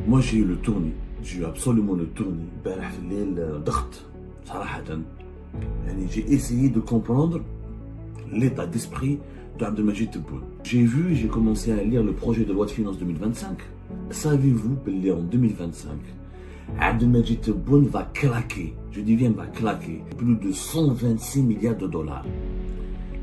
Moi j'ai eu le tournis, j'ai eu absolument le tournis. امبارح في الليل ضغط صراحة. يعني j'ai essayé de comprendre l'état d'esprit de Abdelmajid Tebboune. J'ai commencé à lire le projet de loi de finances 2025. Savez-vous que en 2025, Abdelmajid Tebboune va claquer, je dis bien va claquer, plus de 126 milliards de dollars.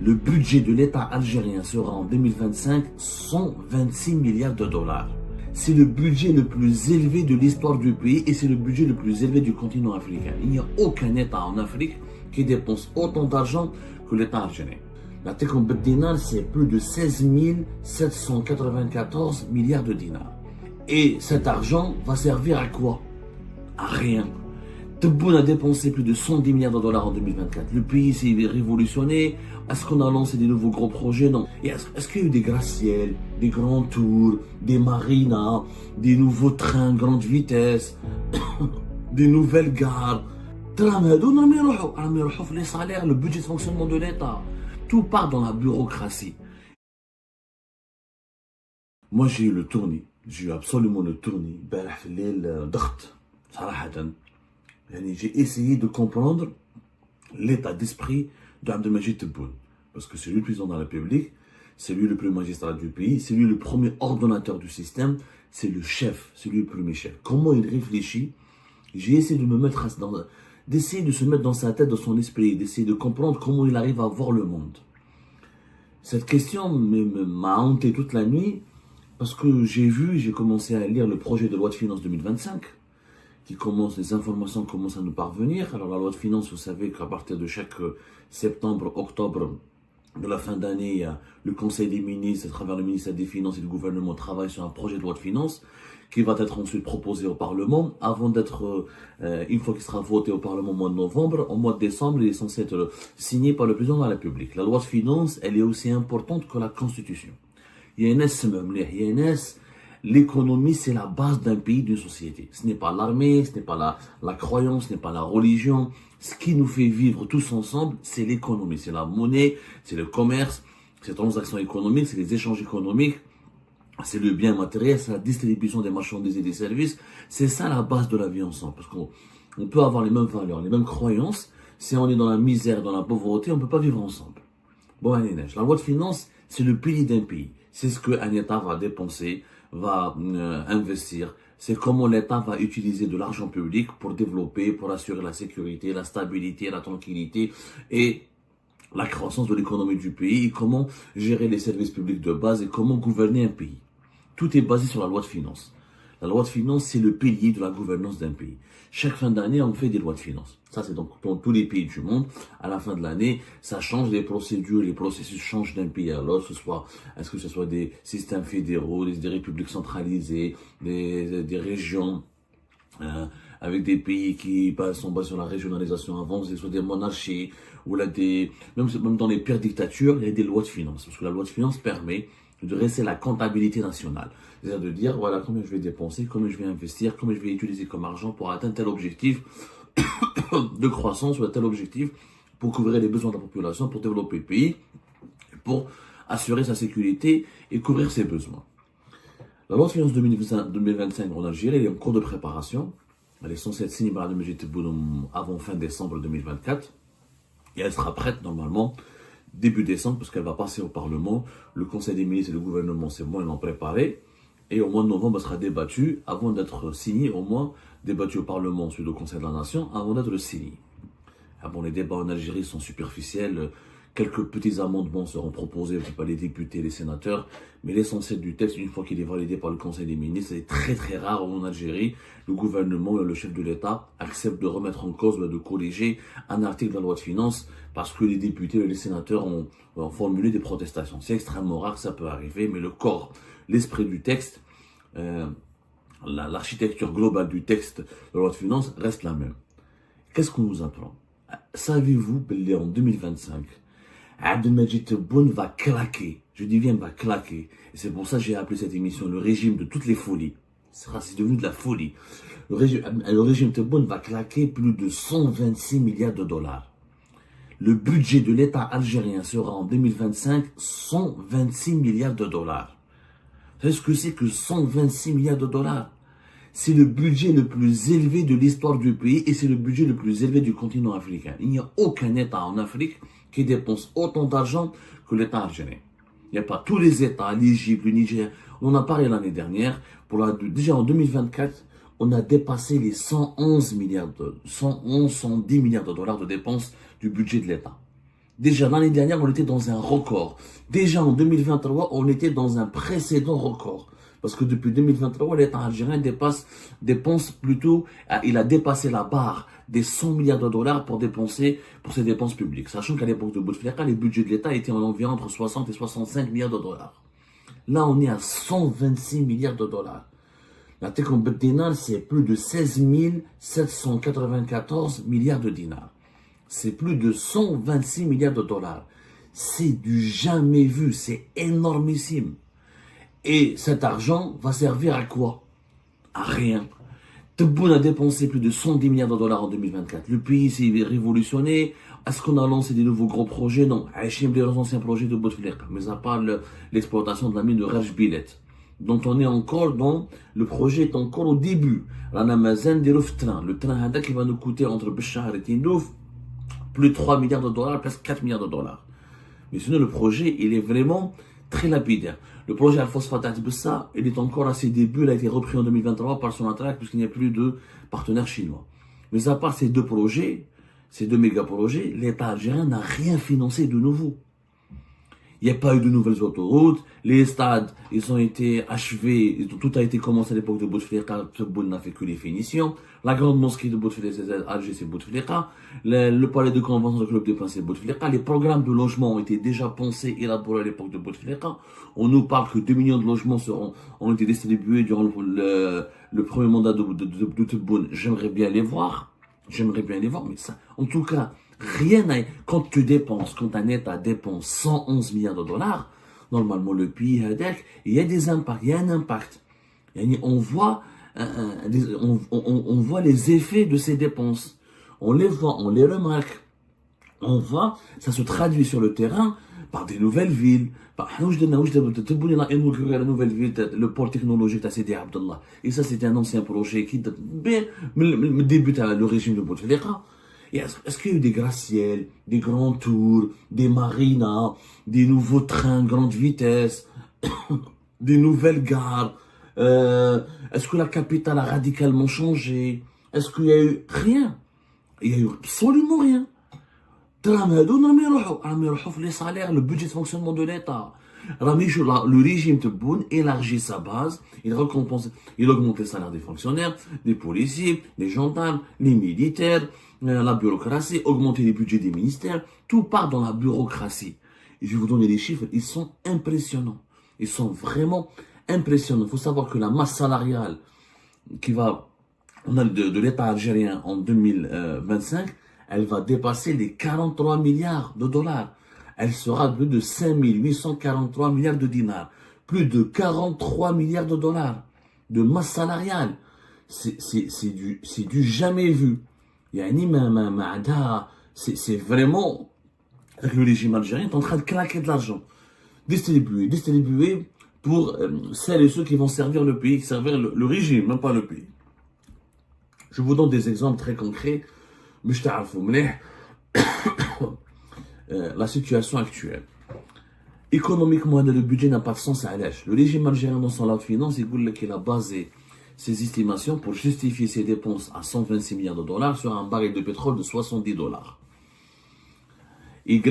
Le budget de l'État algérien sera en 2025 126 milliards de dollars. C'est le budget le plus élevé de l'histoire du pays et c'est le budget le plus élevé du continent africain. Il n'y a aucun État en Afrique qui dépense autant d'argent que l'État algérien. La Tekom dinar, c'est plus de 16 794 milliards de dinars. Et cet argent va servir à quoi? À rien. Tebboune a dépensé plus de 110 milliards de dollars en 2024. Le pays s'est révolutionné. Est-ce qu'on a lancé des nouveaux gros projets? Non. Est-ce qu'il y a eu des gratte-ciels, des grands tours, des marinas, des nouveaux trains grande vitesse, des nouvelles gares? Les salaires, le budget de fonctionnement de l'État. Tout part dans la bureaucratie. Moi j'ai eu le tournis. J'ai eu absolument le tournis. امبارح في الليل ضغط صراحة. J'ai essayé de comprendre l'état d'esprit d'Abdelmajid Tebboune. Parce que c'est lui le président de la République, c'est lui le premier magistrat du pays, c'est lui le premier ordonnateur du système, c'est le chef, c'est lui le premier chef. Comment il réfléchit? J'ai essayé de d'essayer de se mettre dans sa tête, dans son esprit, d'essayer de comprendre comment il arrive à voir le monde. Cette question m'a hanté toute la nuit parce que j'ai commencé à lire le projet de loi de finances 2025. Les informations commencent à nous parvenir. Alors la loi de finances, vous savez qu'à partir de chaque septembre, octobre de la fin d'année, le Conseil des ministres, à travers le ministère des Finances et le gouvernement, travaille sur un projet de loi de finances qui va être ensuite proposé au Parlement avant d'être, une fois qu'il sera voté au Parlement au mois de novembre, au mois de décembre, il est censé être signé par le président de la République. La loi de finances, elle est aussi importante que la Constitution. L'économie, c'est la base d'un pays, d'une société. Ce n'est pas l'armée, ce n'est pas la croyance, ce n'est pas la religion. Ce qui nous fait vivre tous ensemble, c'est l'économie. C'est la monnaie, c'est le commerce, c'est les transactions économiques, c'est les échanges économiques, c'est le bien matériel, c'est la distribution des marchandises et des services. C'est ça la base de la vie ensemble. Parce qu'on peut avoir les mêmes valeurs, les mêmes croyances. Si on est dans la misère, dans la pauvreté, on ne peut pas vivre ensemble. Bon, la loi de finances, c'est le pilier d'un pays. C'est ce qu'un État va dépenser, va investir. C'est comment l'État va utiliser de l'argent public pour développer, pour assurer la sécurité, la stabilité, la tranquillité et la croissance de l'économie du pays, et comment gérer les services publics de base et comment gouverner un pays. Tout est basé sur la loi de finances. La loi de finances, c'est le pilier de la gouvernance d'un pays. Chaque fin d'année, on fait des lois de finances. Ça, c'est donc dans tous les pays du monde. À la fin de l'année, ça change les procédures, les processus changent d'un pays à l'autre. Est-ce que ce soit des systèmes fédéraux, des républiques centralisées, des régions, avec des pays qui sont basés sur la régionalisation avant, ce soit des monarchies, ou là même dans les pires dictatures, il y a des lois de finances. Parce que la loi de finances permet de rester la comptabilité nationale. C'est-à-dire de dire, voilà, combien je vais dépenser, combien je vais investir, combien je vais utiliser comme argent pour atteindre tel objectif de croissance ou tel objectif pour couvrir les besoins de la population, pour développer le pays, pour assurer sa sécurité et couvrir ses besoins. La loi de finances 2025 en Algérie, elle est en cours de préparation. Elle est censée être signée par Abdelmajid Tebboune avant fin décembre 2024. Et elle sera prête normalement début décembre, parce qu'elle va passer au Parlement. Le Conseil des ministres et le gouvernement, c'est bon, ils l'ont préparé. Et au mois de novembre, elle sera débattue avant d'être signée, au moins débattue au Parlement, ensuite au Conseil de la Nation, avant d'être signée. Ah bon, les débats en Algérie sont superficiels. Quelques petits amendements seront proposés par les députés et les sénateurs, mais l'essentiel du texte, une fois qu'il est validé par le Conseil des ministres, c'est très très rare en Algérie. Le gouvernement et le chef de l'État acceptent de remettre en cause, de corriger un article de la loi de finances parce que les députés et les sénateurs ont formulé des protestations. C'est extrêmement rare que ça peut arriver, mais le corps, l'esprit du texte, l'architecture globale du texte de la loi de finances reste la même. Qu'est-ce qu'on nous apprend? Savez-vous qu'en 2025, Abdelmajid Tebboune va claquer. Je dis bien va claquer. Et c'est pour ça que j'ai appelé cette émission le régime de toutes les folies. C'est devenu de la folie. Le régime Tebboune va claquer plus de 126 milliards de dollars. Le budget de l'État algérien sera en 2025 126 milliards de dollars. Vous savez ce que c'est que 126 milliards de dollars? c'est le budget le plus élevé de l'histoire du pays et c'est le budget le plus élevé du continent africain. Il n'y a aucun État en Afrique qui dépense autant d'argent que l'État algérien. Il n'y a pas tous les États, l'Égypte, le Niger. On en a parlé l'année dernière. Déjà en 2024, on a dépassé les 110 milliards de dollars de dépenses du budget de l'État. Déjà l'année dernière, on était dans un record. Déjà en 2023, on était dans un précédent record. Parce que depuis 2023, l'État algérien dépense plutôt, il a dépassé la barre des 100 milliards de dollars pour ses dépenses publiques. Sachant qu'à l'époque de Bouteflika, les budgets de l'État étaient environ entre 60 et 65 milliards de dollars. Là, on est à 126 milliards de dollars. La Tekom dinar, c'est plus de 16 794 milliards de dinars. C'est plus de 126 milliards de dollars. C'est du jamais vu, c'est énormissime. Et cet argent va servir à quoi? À rien. Tebboune a dépensé plus de 110 milliards de dollars en 2024. Le pays s'est révolutionné. Est-ce qu'on a lancé des nouveaux gros projets? Non. Hachim les anciens projets de Bouteflika. Mais à part l'exploitation de la mine de Raj Bilet, dont on est encore dans, le projet est encore au début. L'Anamazen des train. Le train qui va nous coûter entre Béchar et Tindouf plus de 3 milliards de dollars, presque 4 milliards de dollars. Mais sinon, le projet, il est vraiment très lapidaire. Le projet Al-Phosphate Bessa, il est encore à ses débuts, il a été repris en 2023 par Sonatrach puisqu'il n'y a plus de partenaires chinois. Mais à part ces deux projets, ces deux méga-projets, l'État algérien n'a rien financé de nouveau. Il n'y a pas eu de nouvelles autoroutes, les stades, ils ont été achevés, tout a été commencé à l'époque de Bouteflika, Tebboune n'a fait que les finitions. La grande mosquée de Bouteflika, c'est Alger, c'est Bouteflika. Le palais de convention du Club des Princes, c'est Bouteflika. Les programmes de logement ont été déjà pensés, élaborés à l'époque de Bouteflika. On nous parle que 2 millions de logements ont été distribués durant le premier mandat de Tebboune. J'aimerais bien les voir, mais ça, en tout cas, rien n'a, quand un État dépense 111 milliards de dollars, normalement le pays, il y a des impacts, il y a un impact. On voit les effets de ces dépenses. On les voit, on les remarque. On voit, ça se traduit sur le terrain par des nouvelles villes. La nouvelle ville, le port technologique de Sidi Abdallah. Et ça, c'était un ancien projet qui débute à le régime de Bouteflika. Est-ce qu'il y a eu des gratte-ciels, des grands tours, des marinas, des nouveaux trains grande vitesse, des nouvelles gares? Est-ce que la capitale a radicalement changé? Est-ce qu'il y a eu rien? Il y a eu absolument rien. Les salaires, le budget de fonctionnement de l'État. Le régime Tebboune élargit sa base, il augmente les salaires des fonctionnaires, des policiers, des gendarmes, les militaires, la bureaucratie, augmenter les budgets des ministères, tout part dans la bureaucratie. Et je vais vous donner des chiffres, ils sont impressionnants. Ils sont vraiment impressionnants. Il faut savoir que la masse salariale de l'État algérien en 2025, elle va dépasser les 43 milliards de dollars. Elle sera de plus de 5 843 milliards de dinars. Plus de 43 milliards de dollars de masse salariale. C'est du jamais vu. C'est vraiment, le régime algérien est en train de claquer de l'argent. Distribuer pour celles et ceux qui vont servir le pays, servir le régime, même pas le pays. Je vous donne des exemples très concrets. Mais je t'arrive la situation actuelle. Économiquement, le budget n'a pas de sens à l'âge. Le régime algérien dans son loi de finances, il a basé ses estimations pour justifier ses dépenses à 126 milliards de dollars sur un baril de pétrole de 70 dollars. Il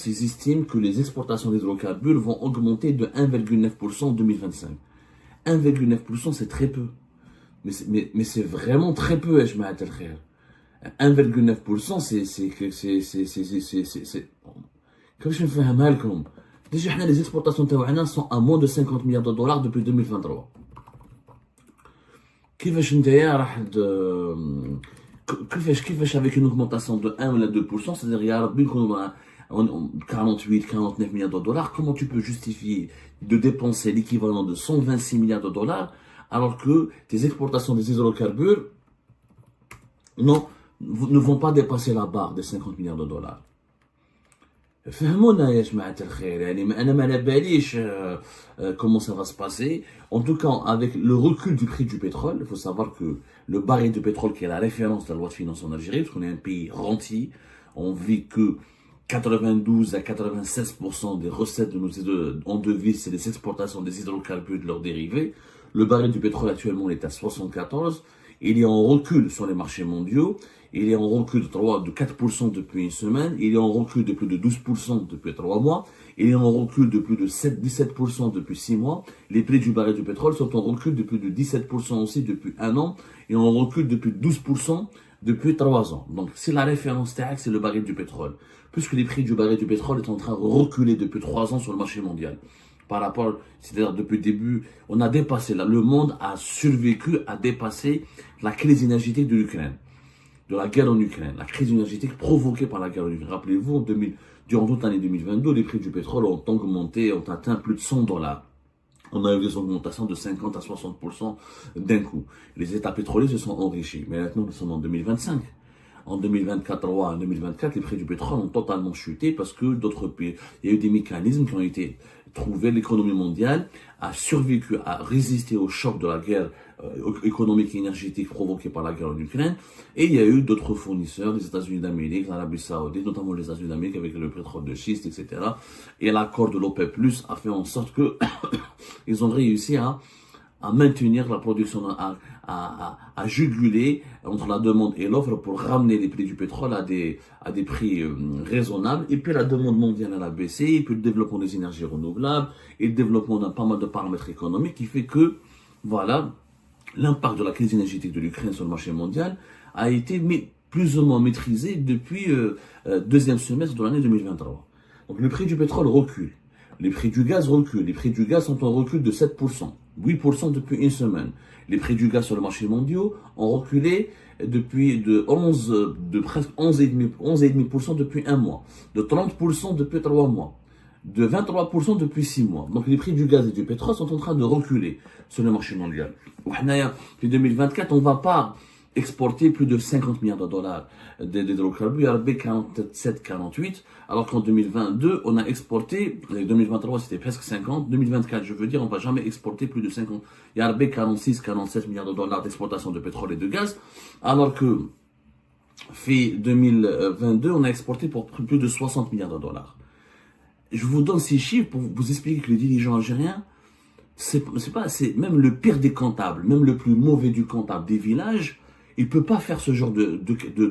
estime que les exportations d'hydrocarbures vont augmenter de 1,9% en 2025. 1,9%, c'est très peu. Mais c'est vraiment très peu, 1,9%, c'est comme je fais un mal comme. Déjà, les exportations taouana sont à moins de 50 milliards de dollars depuis 2023. كيفاش avec une augmentation de 1 ou 2%, c'est-à-dire il y a 48-49 milliards de dollars, comment tu peux justifier de dépenser l'équivalent de 126 milliards de dollars alors que tes exportations des hydrocarbures ne vont pas dépasser la barre des 50 milliards de dollars? فهمونا يا جماعة الخير يعني أنا ما على باليش comment ça va se passer. En tout cas, avec le recul du prix du pétrole, il faut savoir que le baril de pétrole qui est la référence de la loi de finances en Algérie, parce qu'on est un pays rentier, on vit que 92 à 96% des recettes de en devises, c'est des exportations des hydrocarbures et de leurs dérivés. Le baril du pétrole actuellement est à 74. Il est en recul sur les marchés mondiaux. Il est en recul de 4% depuis une semaine. Il est en recul de plus de 12% depuis 3 mois. Il est en recul de plus de 17% depuis 6 mois. Les prix du baril du pétrole sont en recul de plus de 17% aussi depuis 1 an. Et en recul de plus de 12% depuis 3 ans. Donc, si la référence TAC, c'est le baril du pétrole. Puisque les prix du baril du pétrole sont en train de reculer depuis 3 ans sur le marché mondial. Par rapport, c'est-à-dire depuis le début, on a dépassé, le monde a survécu à dépasser la crise énergétique de l'Ukraine, de la guerre en Ukraine, la crise énergétique provoquée par la guerre en Ukraine. Rappelez-vous, durant toute l'année 2022, les prix du pétrole ont augmenté, ont atteint plus de $100. On a eu des augmentations de 50 à 60% d'un coup. Les États pétroliers se sont enrichis. Mais maintenant, nous sommes en 2025. En 2023 et 2024, les prix du pétrole ont totalement chuté parce que d'autres pays, il y a eu des mécanismes qui ont été trouvés. L'économie mondiale a survécu, a résisté au choc de la guerre économique et énergétique provoquée par la guerre en Ukraine. Et il y a eu d'autres fournisseurs, les États-Unis d'Amérique, l'Arabie Saoudite, notamment les États-Unis d'Amérique avec le pétrole de schiste, etc. Et l'accord de l'OPEP+, a fait en sorte que ils ont réussi à maintenir la production, à juguler entre la demande et l'offre pour ramener les prix du pétrole à des prix raisonnables. Et puis la demande mondiale elle a baissé, et puis le développement des énergies renouvelables, et le développement d'un pas mal de paramètres économiques qui fait que, voilà, l'impact de la crise énergétique de l'Ukraine sur le marché mondial a été plus ou moins maîtrisé depuis deuxième semestre de l'année 2023. Donc le prix du pétrole recule. Les prix du gaz reculent. Les prix du gaz sont en recul de 7%. 8% depuis une semaine. Les prix du gaz sur le marché mondial ont reculé de presque 11,5% depuis un mois. De 30% depuis 3 mois. De 23% depuis 6 mois. Donc les prix du gaz et du pétrole sont en train de reculer sur le marché mondial. Puis 2024, on ne va pas exporter plus de 50 milliards de dollars d'hydrocarbures, B47, 48, alors qu'en 2022, on a exporté, 2023 c'était presque 50, 2024 je veux dire, on va jamais exporter plus de 50, il y a B 46, 47 milliards de dollars d'exportation de pétrole et de gaz, alors que fait 2022, on a exporté pour plus de 60 milliards de dollars. Je vous donne ces chiffres pour vous expliquer que les dirigeants algériens, c'est même le pire des comptables, même le plus mauvais du comptable des villages, il ne peut pas faire ce genre de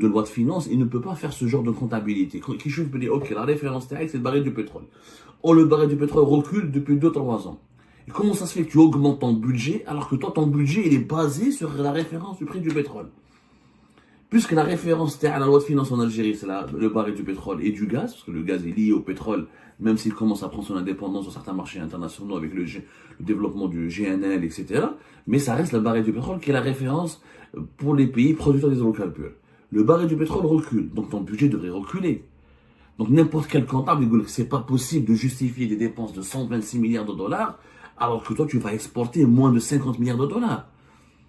loi de finances, il ne peut pas faire ce genre de comptabilité. Qui je peux dire, ok, la référence TAC, c'est le baril du pétrole. Oh, le baril du pétrole recule depuis 2-3 ans. Et comment ça se fait que tu augmentes ton budget, alors que toi, ton budget, il est basé sur la référence du prix du pétrole? Puisque la référence TAC à la loi de finances en Algérie, c'est le baril du pétrole et du gaz, parce que le gaz est lié au pétrole, même s'il commence à prendre son indépendance sur certains marchés internationaux avec le développement du GNL, etc. Mais ça reste le baril du pétrole qui est la référence pour les pays producteurs d'hydrocarbures. Le baril du pétrole recule, donc ton budget devrait reculer. Donc n'importe quel comptable dit que c'est pas possible de justifier des dépenses de 126 milliards de dollars alors que toi tu vas exporter moins de 50 milliards de dollars.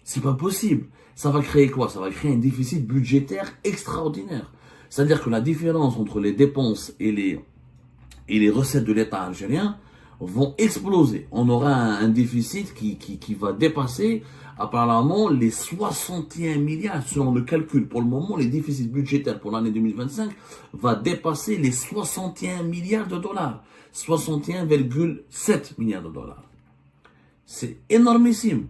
C'est pas possible. Ça va créer quoi? Ça va créer un déficit budgétaire extraordinaire. C'est-à-dire que la différence entre les dépenses et les recettes de l'État algérien vont exploser. On aura un déficit qui va dépasser apparemment les 61 milliards selon le calcul. Pour le moment, les déficits budgétaires pour l'année 2025 va dépasser les 61 milliards de dollars. 61,7 milliards de dollars. C'est énormissime.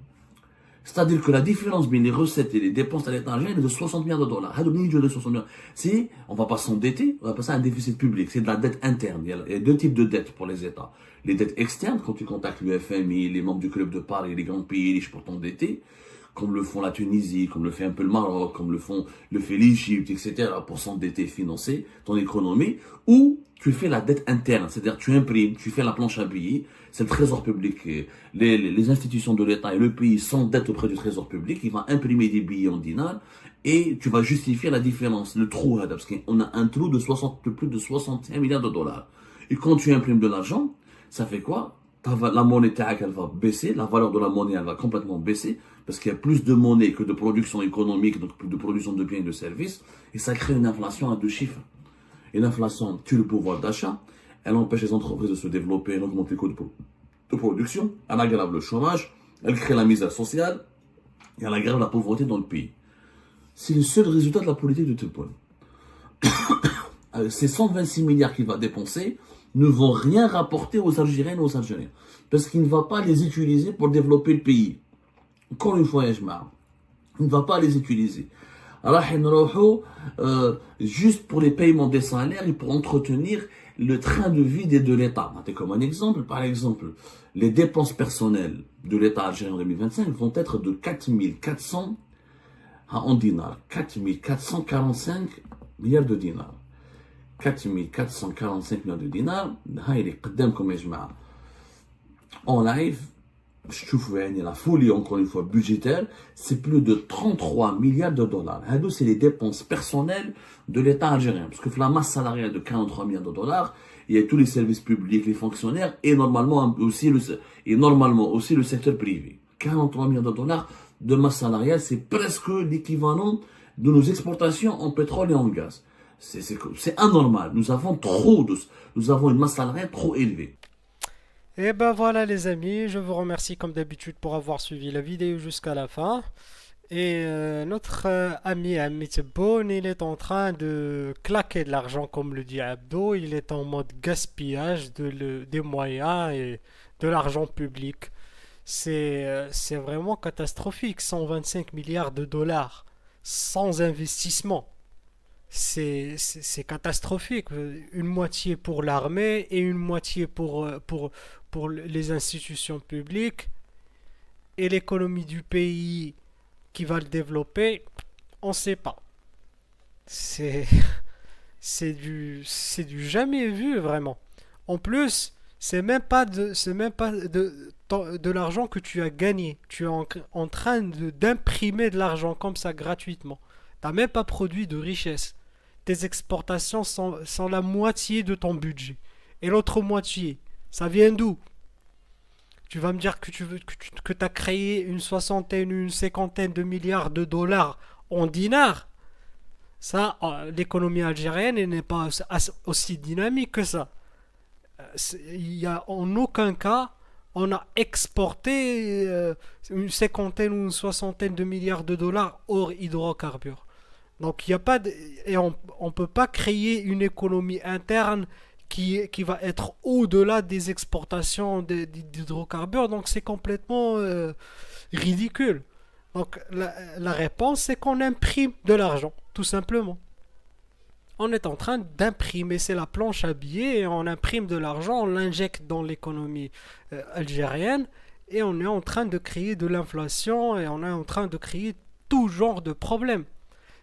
C'est-à-dire que la différence entre les recettes et les dépenses de l'État algérien est de 60 milliards de dollars. On ne va pas s'endetter, on va passer à un déficit public. C'est de la dette interne. Il y a 2 types de dettes pour les États. Les dettes externes, quand tu contactes le FMI, les membres du Club de Paris, les grands pays riches pour t'endetter, comme le font la Tunisie, comme le fait un peu le Maroc, comme le fait l'Égypte, etc., pour s'endetter, financer ton économie, ou tu fais la dette interne, c'est-à-dire tu imprimes, tu fais la planche à billets, c'est le trésor public, les institutions de l'État et le pays s'endettent auprès du trésor public, il va imprimer des billets en dinars, et tu vas justifier la différence, le trou, parce qu'on a un trou de plus de 61 milliards de dollars. Et quand tu imprimes de l'argent, ça fait quoi? La monnaie elle va baisser, la valeur de la monnaie elle va complètement baisser, parce qu'il y a plus de monnaie que de production économique, donc plus de production de biens et de services, et ça crée une inflation à 2 chiffres. Et l'inflation tue le pouvoir d'achat, elle empêche les entreprises de se développer, elle augmente les coûts de production, elle aggrave le chômage, elle crée la misère sociale et elle aggrave la pauvreté dans le pays. C'est le seul résultat de la politique de Tebboune. Ces 126 milliards qu'il va dépenser ne vont rien rapporter aux Algériennes et aux Algériens. Parce qu'il ne va pas les utiliser pour développer le pays. Encore une fois, il ne va pas les utiliser. Alors, juste pour les paiements des salaires et pour entretenir le train de vie de l'État. Comme un exemple, par exemple, les dépenses personnelles de l'État algérien en 2025 vont être de 4400 en dinars, 4445 milliards de dinars. 4445 milliards de dinars, en live, je trouve la folie, encore une fois, budgétaire, c'est plus de 33 milliards de dollars. C'est les dépenses personnelles de l'État algérien. Parce que la masse salariale de 43 milliards de dollars, il y a tous les services publics, les fonctionnaires, et normalement aussi le secteur privé. 43 milliards de dollars de masse salariale, c'est presque l'équivalent de nos exportations en pétrole et en gaz. C'est anormal. Nous avons une masse salariale trop élevée. Et ben voilà les amis, je vous remercie comme d'habitude pour avoir suivi la vidéo jusqu'à la fin. Et notre ami Amit Tebboune, il est en train de claquer de l'argent comme le dit Abdo. Il est en mode gaspillage des moyens et de l'argent public. C'est vraiment catastrophique, 125 milliards de dollars sans investissement. C'est catastrophique. Une moitié pour l'armée et une moitié pour les institutions publiques. Et l'économie du pays qui va le développer, on ne sait pas. C'est c'est du jamais vu vraiment. En plus, c'est même pas de l'argent que tu as gagné. Tu es en train d'imprimer de l'argent comme ça gratuitement. T'as même pas produit de richesse. Tes exportations sont la moitié de ton budget. Et l'autre moitié, ça vient d'où? Tu vas me dire que tu as créé une soixantaine, une cinquantaine de milliards de dollars en dinars. Ça, l'économie algérienne n'est pas aussi dynamique que ça. Il y a en aucun cas on a exporté une cinquantaine ou une soixantaine de milliards de dollars hors hydrocarbures. Donc il y a pas et on peut pas créer une économie interne qui va être au-delà des exportations d'hydrocarbures. Donc c'est complètement ridicule. Donc la réponse c'est qu'on imprime de l'argent, tout simplement. On est en train d'imprimer, c'est la planche à billets, et on imprime de l'argent, on l'injecte dans l'économie algérienne, et on est en train de créer de l'inflation, et on est en train de créer tout genre de problèmes.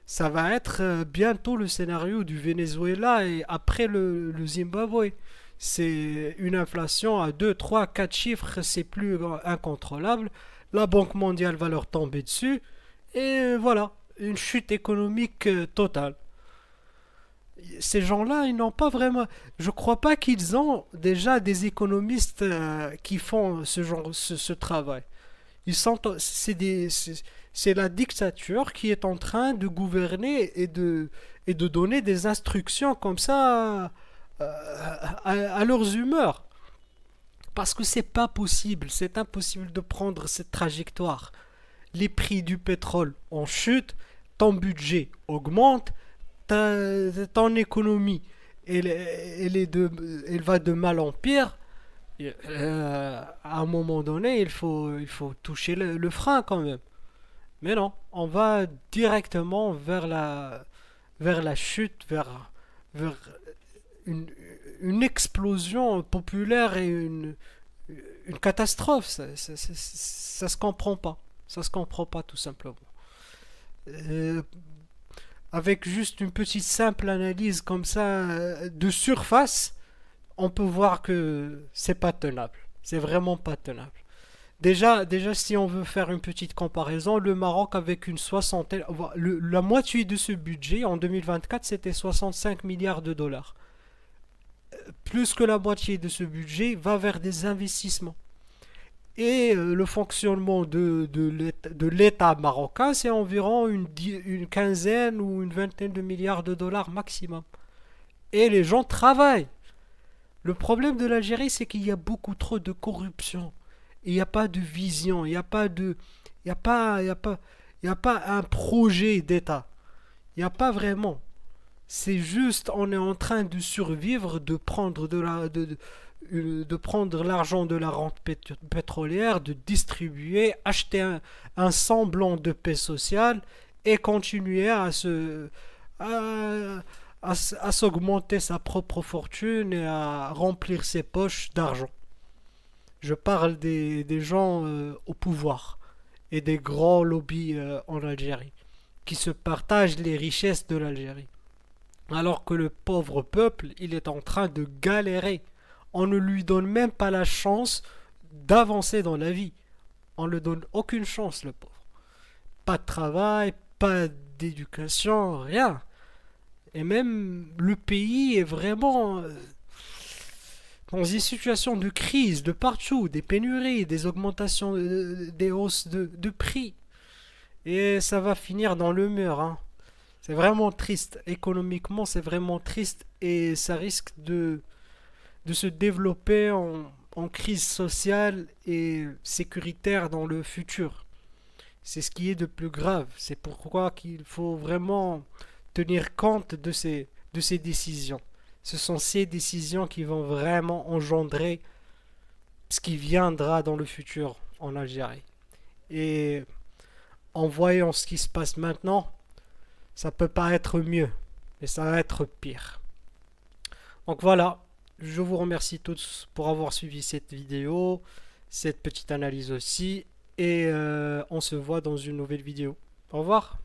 Ça va être bientôt le scénario du Venezuela et après le Zimbabwe. C'est une inflation à 2, 3, 4 chiffres, c'est plus incontrôlable. La Banque mondiale va leur tomber dessus, et voilà, une chute économique totale. Ces gens-là, ils n'ont pas vraiment. Je crois pas qu'ils ont déjà des économistes qui font ce travail. C'est la dictature qui est en train de gouverner et de donner des instructions comme ça à leurs humeurs. Parce que c'est impossible de prendre cette trajectoire. Les prix du pétrole en chute, ton budget augmente, ton économie elle va de mal en pire. À un moment donné il faut toucher le frein quand même. Mais non, on va directement vers la chute, vers une, une explosion populaire et une catastrophe. Ça se comprend pas, ça se comprend pas tout simplement. Euh, Avec juste une petite simple analyse comme ça de surface, on peut voir que c'est pas tenable. C'est vraiment pas tenable. Déjà, si on veut faire une petite comparaison, le Maroc avec une soixantaine, la moitié de ce budget en 2024, c'était 65 milliards de dollars. Plus que la moitié de ce budget va vers des investissements. Et le fonctionnement de l'État marocain, c'est environ une quinzaine ou une vingtaine de milliards de dollars maximum. et les gens travaillent. Le problème de l'Algérie, c'est qu'il y a beaucoup trop de corruption. Il n'y a pas de vision, il n'y a pas de, il y a pas, il y a pas, il y a pas un projet d'État. Il n'y a pas vraiment. C'est juste, on est en train de survivre, de prendre de prendre l'argent de la rente pétrolière, de distribuer, acheter un semblant de paix sociale et continuer à, à s'augmenter sa propre fortune et à remplir ses poches d'argent. Je parle des gens au pouvoir et des grands lobbies en Algérie qui se partagent les richesses de l'Algérie. Alors que le pauvre peuple, il est en train de galérer. On ne lui donne même pas la chance d'avancer dans la vie. On ne lui donne aucune chance, le pauvre. Pas de travail, pas d'éducation, rien. Et même le pays est vraiment dans une situation de crise de partout, des pénuries, des augmentations, des hausses de prix. Et ça va finir dans le mur, hein. C'est vraiment triste. Économiquement, c'est vraiment triste et ça risque de se développer en crise sociale et sécuritaire dans le futur. C'est ce qui est de plus grave. C'est pourquoi qu'il faut vraiment tenir compte de ces décisions. Ce sont ces décisions qui vont vraiment engendrer ce qui viendra dans le futur en Algérie. Et en voyant ce qui se passe maintenant, ça peut pas être mieux, mais ça va être pire. Donc voilà, je vous remercie tous pour avoir suivi cette vidéo, cette petite analyse aussi, et on se voit dans une nouvelle vidéo. Au revoir.